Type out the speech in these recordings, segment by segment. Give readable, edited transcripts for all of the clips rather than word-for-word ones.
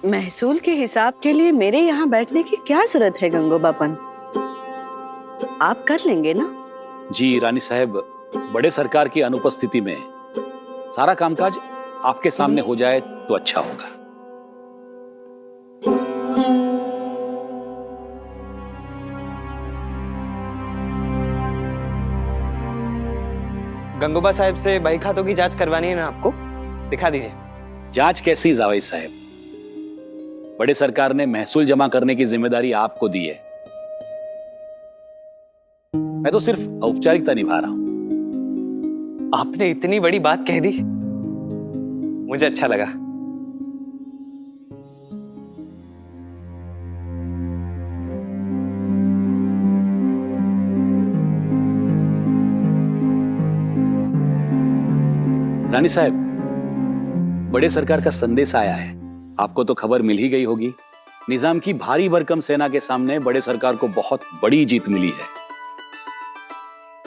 महसूल के हिसाब के लिए मेरे यहाँ बैठने की क्या जरूरत है गंगोबापन? आप कर लेंगे ना? जी रानी साहब, बड़े सरकार की अनुपस्थिति में सारा कामकाज आपके सामने हो जाए तो अच्छा होगा। गंगूबा साहब से बही खातों की जांच करवानी है ना आपको? दिखा दीजिए। जांच कैसी जावेद साहब? बड़े सरकार ने महसूल जमा करने की जिम्मेदारी आपको दी है। मैं तो सिर्फ औपचारिकता निभा रहा हूं। आपने इतनी बड़ी बात कह दी, मुझे अच्छा लगा। रानी साहब, बड़े सरकार का संदेश आया है। आपको तो खबर मिल ही गई होगी। निजाम की भारी भरकम सेना के सामने बड़े सरकार को बहुत बड़ी जीत मिली है।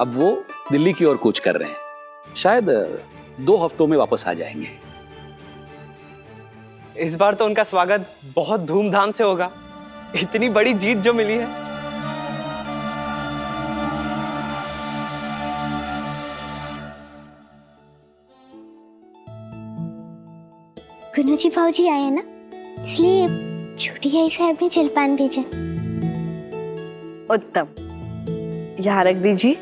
अब वो दिल्ली की ओर कूच कर रहे हैं। शायद 2 हफ्तों में वापस आ जाएंगे। इस बार तो उनका स्वागत बहुत धूमधाम से होगा, इतनी बड़ी जीत जो मिली है। गुन्नू जी भाऊजी आए ना, इसलिए छोटी आई साहब ने जलपान भेजा। उत्तम, यहाँ रख दीजिए।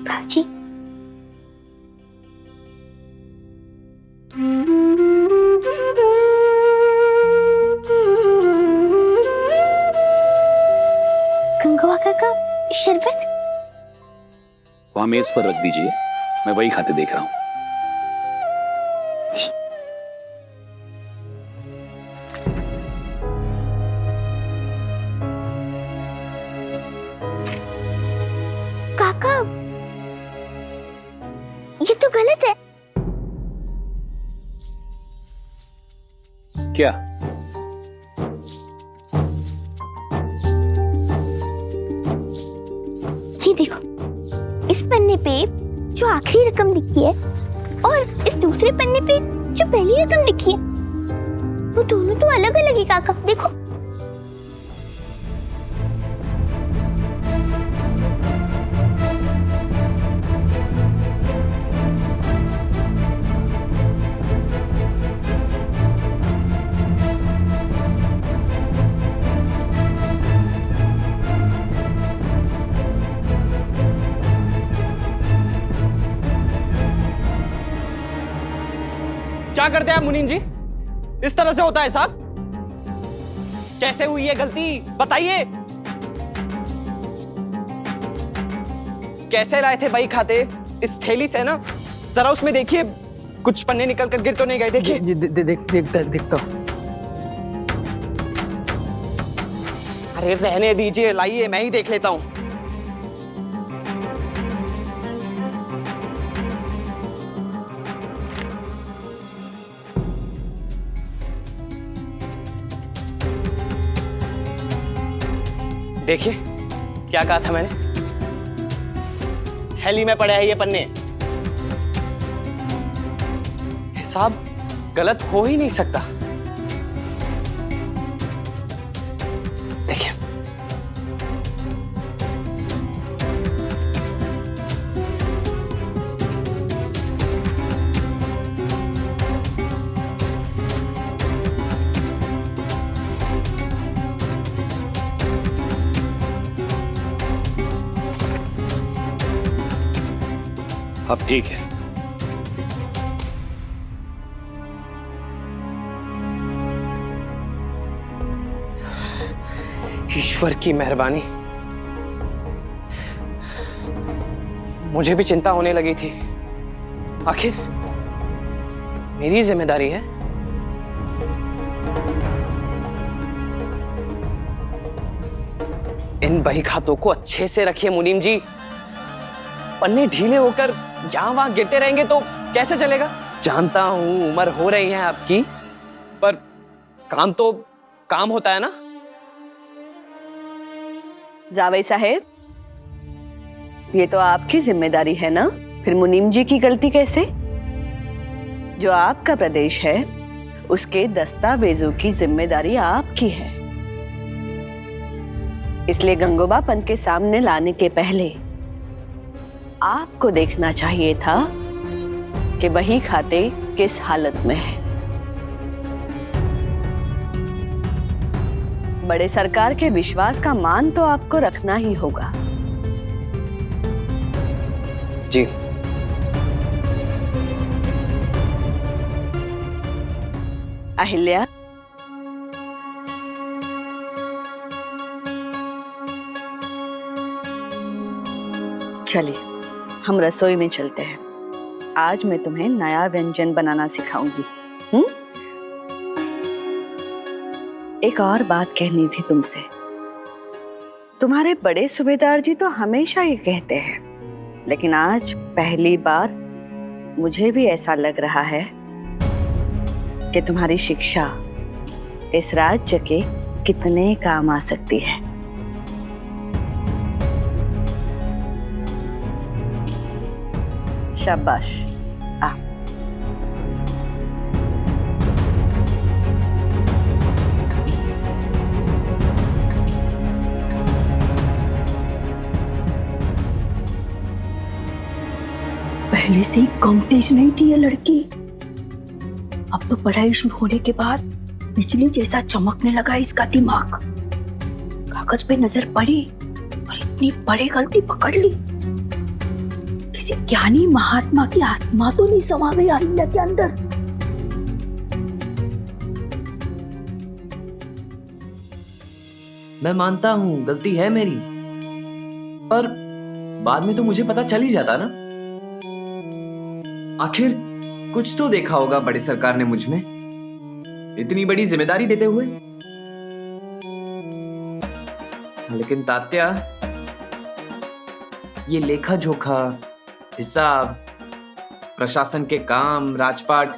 भाऊजी, गंगवा काका शरबत। वहां मेज पर रख दीजिए, मैं वही खाते देख रहा हूं। काका, ये तो गलत है। क्या? ये देखो, इस पन्ने पे जो आखिरी रकम लिखी है और इस दूसरे पन्ने पे जो पहली रकम लिखी है, वो दोनों तो अलग अलग है काका। देखो, क्या करते हैं आप मुनीम जी? इस तरह से होता है साहब? कैसे हुई ये गलती बताइए। कैसे लाए थे बही खाते? इस थैली से ना, जरा उसमें देखिए, कुछ पन्ने निकल कर गिर तो नहीं गए? देखिए। देखता हूं। अरे रहने दीजिए, लाइए मैं ही देख लेता हूं। देखिए, क्या कहा था मैंने? थैली में पड़े हैं ये पन्ने। हिसाब गलत हो ही नहीं सकता। देखिए, अब ठीक है। ईश्वर की मेहरबानी। मुझे भी चिंता होने लगी थी, आखिर मेरी जिम्मेदारी है? इन बही खातों को अच्छे से रखिए मुनीम जी। पन्ने ढीले होकर यहां वहां गिरते रहेंगे तो कैसे चलेगा? जानता हूं उम्र हो रही है आपकी, पर काम तो काम होता है ना। जावेद साहेब, ये तो आपकी जिम्मेदारी है ना, फिर मुनीम जी की गलती कैसे? जो आपका प्रदेश है उसके दस्तावेजों की जिम्मेदारी आपकी है, इसलिए गंगोबा पंत के सामने लाने के पहले आपको देखना चाहिए था कि बही खाते किस हालत में है। बड़े सरकार के विश्वास का मान तो आपको रखना ही होगा। जी। अहिल्या, चलिए हम रसोई में चलते हैं। आज मैं तुम्हें नया व्यंजन बनाना सिखाऊंगी। एक और बात कहनी थी तुमसे। तुम्हारे बड़े सूबेदार जी तो हमेशा ये कहते हैं, लेकिन आज पहली बार मुझे भी ऐसा लग रहा है कि तुम्हारी शिक्षा इस राज्य के कितने काम आ सकती है। शाबाश। आ पहले से ही कम तेज नहीं थी ये लड़की, अब तो पढ़ाई शुरू होने के बाद बिजली जैसा चमकने लगा इसका दिमाग। कागज पे नजर पड़ी और इतनी बड़ी गलती पकड़ ली। किसी ज्ञानी महात्मा की आत्मा तो नहीं समा गई अहिल्या के अंदर। मैं मानता हूं गलती है मेरी, पर बाद में तो मुझे पता चल ही जाता ना। आखिर कुछ तो देखा होगा बड़ी सरकार ने मुझ में, इतनी बड़ी जिम्मेदारी देते हुए। लेकिन तात्या, ये लेखा जोखा, हिसाब, प्रशासन के काम, राजपाट,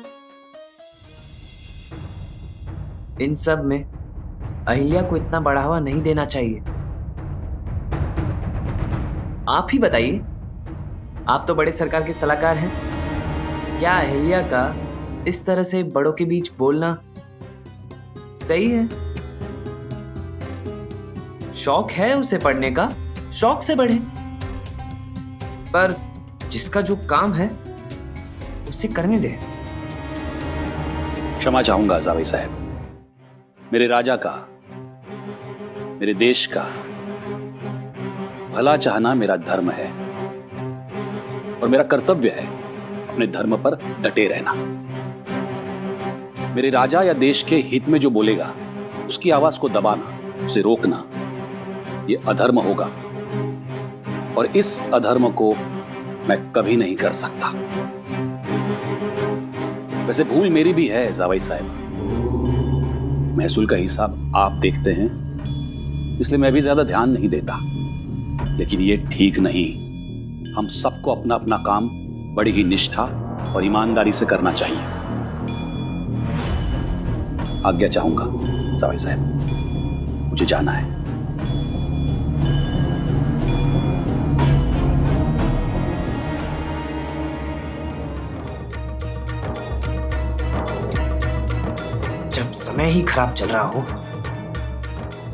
इन सब में अहिल्या को इतना बढ़ावा नहीं देना चाहिए। आप ही बताइए, आप तो बड़े सरकार के सलाहकार हैं, क्या अहिल्या का इस तरह से बड़ों के बीच बोलना सही है? शौक है उसे पढ़ने का, शौक से पढ़े, पर जिसका जो काम है उसे करने दे। क्षमा चाहूंगा जावेद साहब, मेरे राजा का, मेरे देश का भला चाहना मेरा धर्म है और मेरा कर्तव्य है अपने धर्म पर डटे रहना। मेरे राजा या देश के हित में जो बोलेगा उसकी आवाज को दबाना, उसे रोकना, ये अधर्म होगा और इस अधर्म को मैं कभी नहीं कर सकता। वैसे भूल मेरी भी है जावेद साहब, महसूल का हिसाब आप देखते हैं इसलिए मैं भी ज्यादा ध्यान नहीं देता, लेकिन ये ठीक नहीं। हम सबको अपना अपना काम बड़ी ही निष्ठा और ईमानदारी से करना चाहिए। आज्ञा चाहूंगा जावेद साहब, मुझे जाना है। जब समय ही खराब चल रहा हो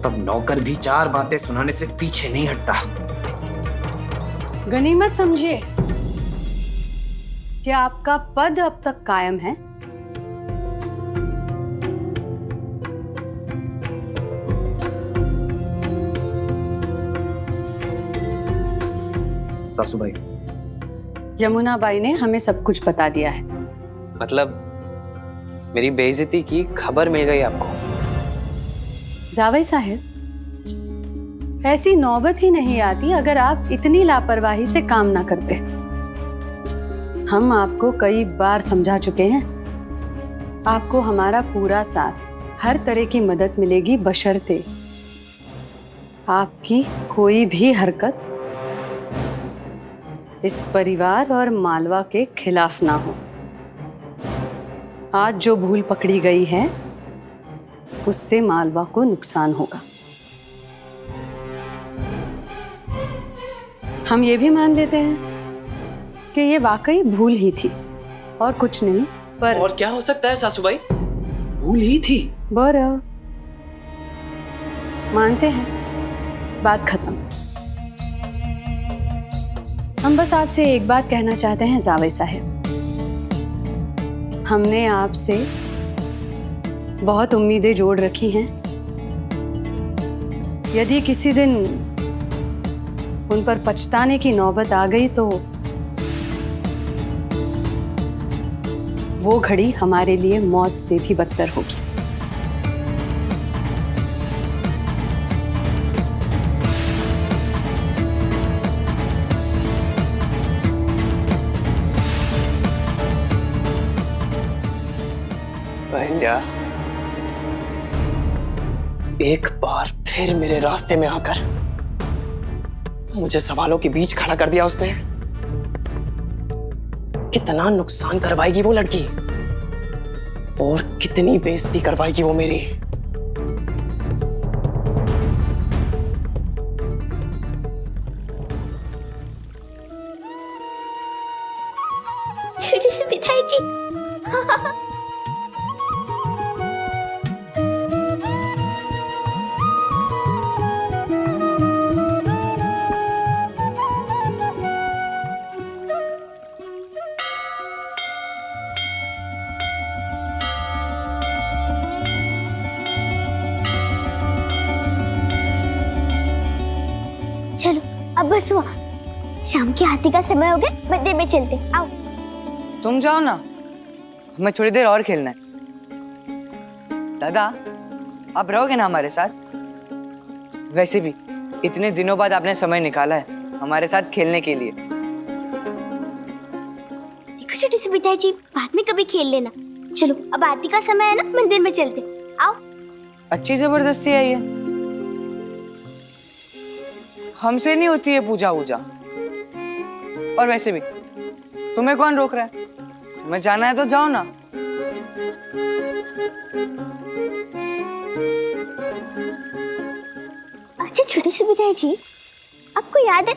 तब नौकर भी चार बातें सुनाने से पीछे नहीं हटता। गनीमत समझिए कि आपका पद अब तक कायम है। सासूबाई, यमुना बाई ने हमें सब कुछ बता दिया है। मतलब मेरी बेइज्जती की खबर मिल गई आपको? जावेद साहब, ऐसी नौबत ही नहीं आती अगर आप इतनी लापरवाही से काम ना करते। हम आपको कई बार समझा चुके हैं आपको हमारा पूरा साथ, हर तरह की मदद मिलेगी, बशर्ते आपकी कोई भी हरकत इस परिवार और मालवा के खिलाफ ना हो। आज जो भूल पकड़ी गई है उससे मालवा को नुकसान होगा। हम ये भी मान लेते हैं कि ये वाकई भूल ही थी और कुछ नहीं, पर और क्या हो सकता है सासूबाई? भूल ही थी। बरं, मानते हैं, बात खत्म। हम बस आपसे एक बात कहना चाहते हैं जावेद साहब, हमने आपसे बहुत उम्मीदें जोड़ रखी हैं। यदि किसी दिन उन पर पछताने की नौबत आ गई तो वो घड़ी हमारे लिए मौत से भी बदतर होगी। अहिल्या, एक बार फिर मेरे रास्ते में आकर मुझे सवालों के बीच खड़ा कर दिया उसने। कितना नुकसान करवाएगी वो लड़की और कितनी बेइज्जती करवाएगी वो मेरी। छोटी सी पिताई जी। चलो अब बस हुआ, शाम की आरती का समय हो गया, मंदिर में चलते। आओ। तुम जाओ ना, हमें थोड़ी देर और खेलना है। दादा, आप रहोगे ना हमारे साथ? वैसे भी इतने दिनों बाद आपने समय निकाला है हमारे साथ खेलने के लिए। देखो छोटी सी पिताई जी, बाद में कभी खेल लेना। चलो अब आरती का समय है ना, मंदिर में चलते। आओ। अच्छी जबरदस्ती है ये, हमसे नहीं होती है पूजा वूजा। और वैसे भी तुम्हें कौन रोक रहा है? तुम्हें जाना है तो जाओ ना। अच्छा छोटी सी पिताई जी, आपको याद है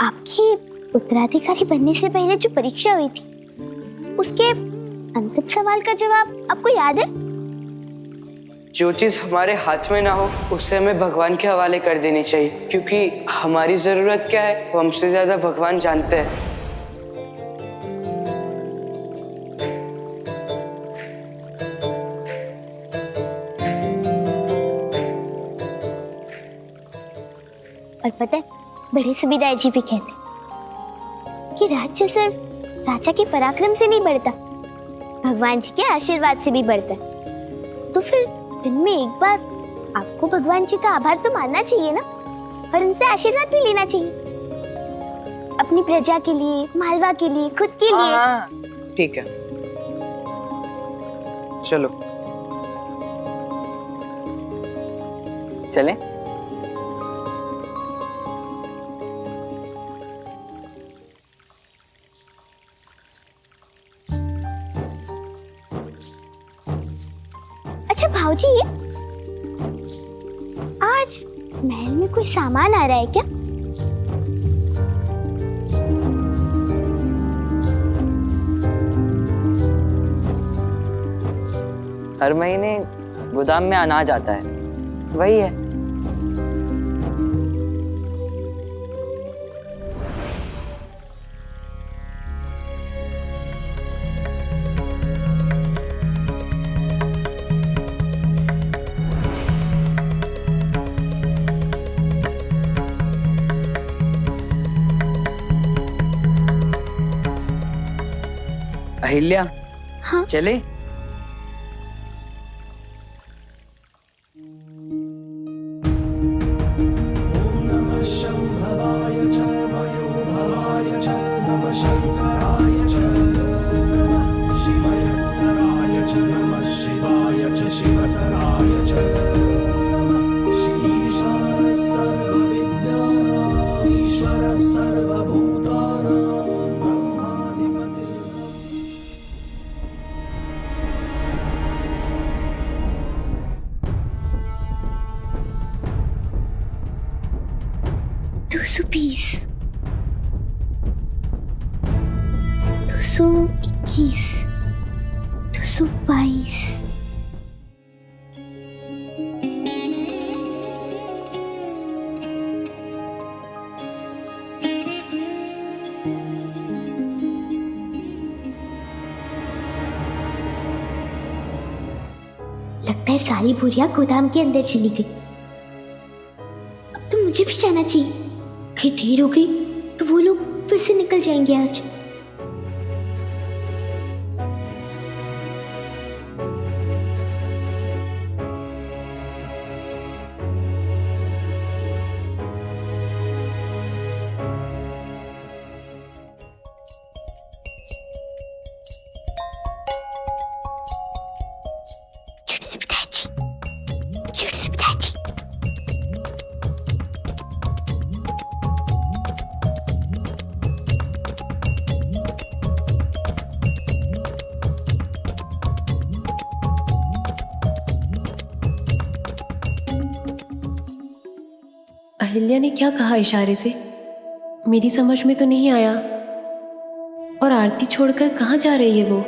आपकी उत्तराधिकारी बनने से पहले जो परीक्षा हुई थी, उसके अंतिम सवाल का जवाब आपको याद है? जो चीज हमारे हाथ में ना हो उसे हमें भगवान के हवाले कर देनी चाहिए, क्योंकि हमारी जरूरत क्या है वो हमसे ज्यादा भगवान जानते हैं। और पता है, बड़े सुबेदार जी भी कहते हैं कि राज्य सिर्फ राजा के पराक्रम से नहीं बढ़ता, भगवान जी के आशीर्वाद से भी बढ़ता है। तो फिर दिन में एक बार आपको भगवान जी का आभार तो मानना चाहिए ना, और उनसे आशीर्वाद भी लेना चाहिए, अपनी प्रजा के लिए, मालवा के लिए, खुद के लिए। हाँ, ठीक है, चलो चलें। अच्छा भाऊजी, आज महल में कोई सामान आ रहा है क्या? हर महीने गोदाम में अनाज आता है, वही है। अहिल्या, हाँ? चले? शंभवाय च मयोभवाय च नमः शंकराय च नमः शिवयस्कराय च सर्वभूतानां ब्रह्माधिपतिः दो सौ 221, 222। लगता है सारी बोरियां गोदाम के अंदर चली गई। अब तो मुझे भी जाना चाहिए, कहीं देर हो गई तो वो लोग फिर से निकल जाएंगे आज। झट से पिताजी, झट से पिताजी। अहिल्या ने क्या कहा इशारे से? मेरी समझ में तो नहीं आया। और आरती छोड़कर कहाँ जा रही है वो?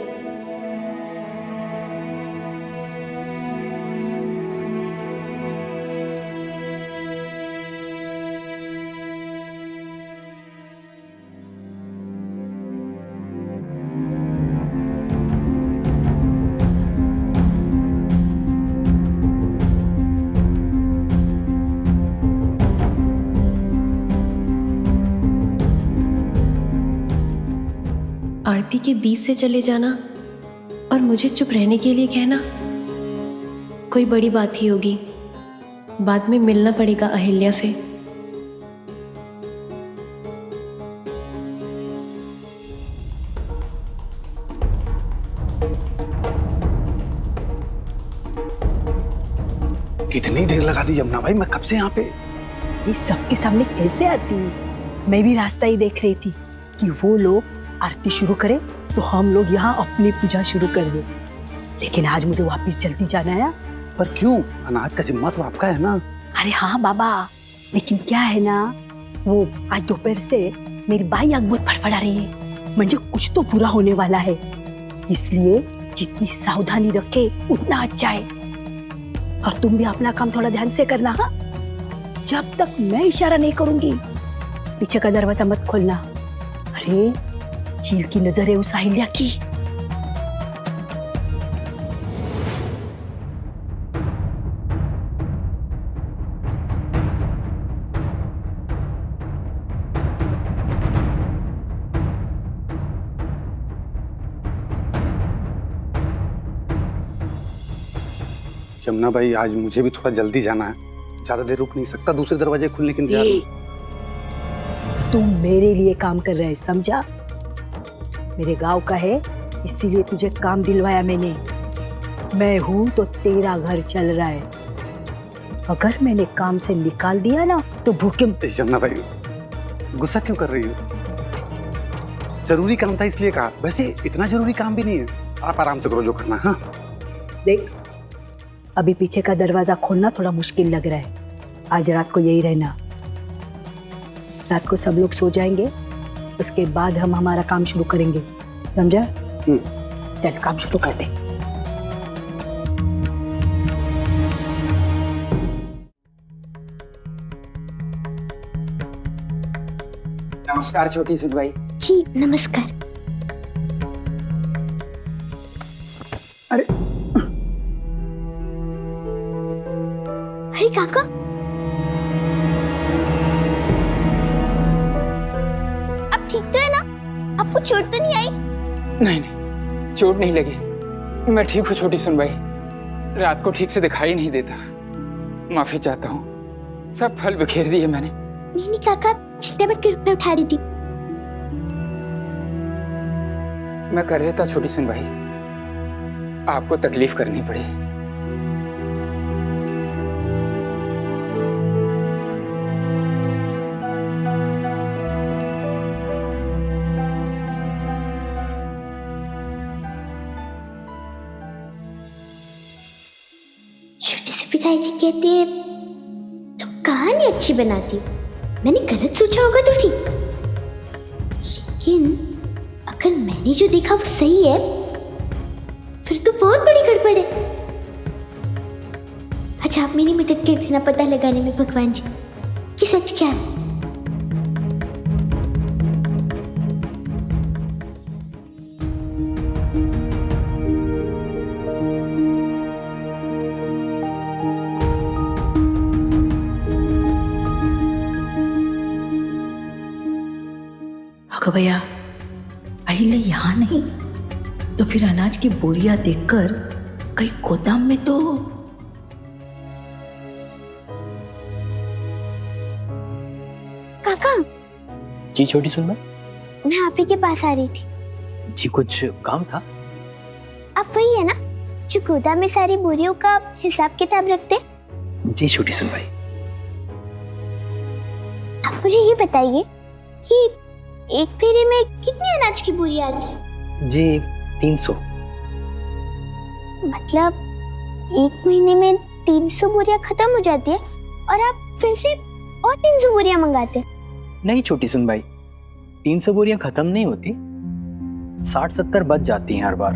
आरती के बीच से चले जाना और मुझे चुप रहने के लिए कहना, कोई बड़ी बात ही होगी। बाद में मिलना पड़ेगा अहिल्या से। कितनी देर लगा दी यमुना भाई, मैं कब से यहाँ पे। ये सबके सामने कैसे आती है? मैं भी रास्ता ही देख रही थी कि वो लोग आरती शुरू करें तो हम लोग यहाँ अपनी पूजा शुरू कर दें। लेकिन आज मुझे वापस जल्दी जाना है। पर क्यों? अनाज का जिम्मा तो आपका है ना। अरे हाँ बाबा, लेकिन क्या है ना, वो आज दोपहर से मेरी बाई आग बहुत फड़फड़ा रही है। मुझे कुछ तो पूरा होने वाला है, इसलिए जितनी सावधानी रखे उतना अच्छा है। और तुम भी अपना काम थोड़ा ध्यान से करना। हाँ, जब तक मैं इशारा नहीं करूंगी पीछे का दरवाजा मत खोलना। अरे चील की नजर है उस अहिल्या की। यमुना भाई, आज मुझे भी थोड़ा जल्दी जाना है, ज्यादा देर रुक नहीं सकता। दूसरे दरवाजे खुलने के इंतजार में। तुम मेरे लिए काम कर रहे है, समझा? मेरे गांव का है, इसीलिए तुझे काम दिलवाया मैंने। मैं हूं तो तेरा घर चल रहा है। अगर मैंने काम से निकाल दिया ना तो भूखे। यमुना भाई, गुस्सा क्यों कर रही हो? जरूरी काम था इसलिए कहा। वैसे इतना जरूरी काम भी नहीं है, आप आराम से करो जो करना। हाँ देख, अभी पीछे का दरवाजा खोलना थोड़ा मुश्किल लग रहा है। आज रात को यही रहना। रात को सब लोग सो जाएंगे, उसके बाद हम हमारा काम शुरू करेंगे, समझा? चल काम शुरू कर दे। नमस्कार छोटी सुनवाई। जी नमस्कार। अरे अरे काका, आप ठीक तो है ना? आपको चोट तो नहीं आई? नहीं नहीं, चोट नहीं लगी। मैं ठीक हूँ छोटी सुनवाई। रात को ठीक से दिखाई नहीं देता, माफी चाहता हूँ। सब फल बिखेर दिए मैंने। नहीं नहीं काका, चिंता मत करो, मैं उठा देती हूँ। मैं कर रहा था छोटी सुनवाई, आपको तकलीफ करनी पड़ी। ताई जी कहते हैं तुम कहानी अच्छी बनाती हो। मैंने गलत सोचा होगा तो ठीक, लेकिन अगर मैंने जो देखा वो सही है फिर तो बहुत बड़ी गड़बड़ है। अच्छा आप मेरी मदद कर देना पता लगाने में भगवान जी कि सच क्या है। अगं भैया, अहिले यहाँ नहीं तो फिर अनाज की बोरियां देखकर कहीं गोदाम में तो। काका जी छोटी सुनना। मैं आप ही के पास आ रही थी। जी कुछ काम था? आप वही है ना जो गोदाम में सारी बोरियों का हिसाब किताब रखते? जी छोटी सुन भाई। आप मुझे ये बताइए कि एक फेरे में कितनी अनाज की बोरी आती है? जी 300। मतलब एक महीने में 300 बोरियां खत्म हो जाती है और आप फिर से और 300 बोरियां मंगाते हैं? नहीं छोटी सुन भाई, 300 बोरियां खत्म नहीं होती, 60-70 बच जाती हैं हर बार।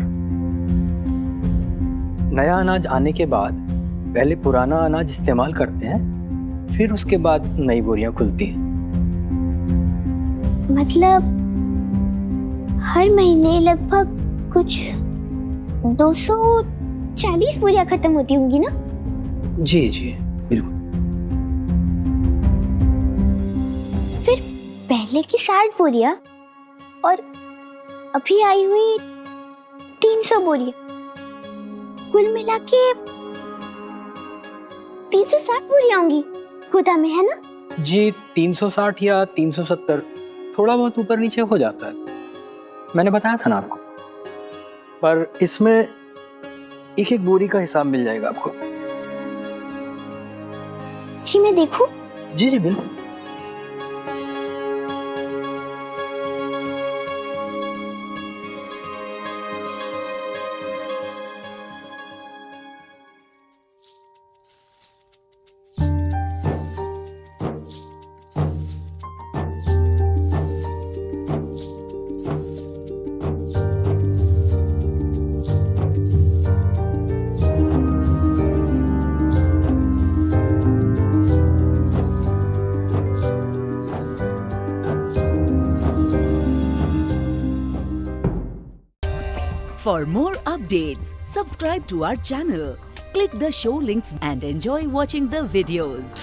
नया अनाज आने के बाद पहले पुराना अनाज इस्तेमाल करते हैं, फिर उसके बाद नई बोरियां खुलती हैं। मतलब हर महीने लगभग कुछ 240 बोरियां खत्म होती होंगी ना? जी जी बिल्कुल। फिर पहले की 60 बोरियां और अभी आई हुई 300 बोरियां, कुल मिला के 360 बोरियां होंगी गोदाम में, है ना? जी 360 या 370, थोड़ा बहुत ऊपर नीचे हो जाता है, मैंने बताया था ना आपको। पर इसमें एक एक बोरी का हिसाब मिल जाएगा आपको। जी मैं देखूं? जी जी बिल्कुल। For more updates, subscribe to our channel, click the show links and enjoy watching the videos.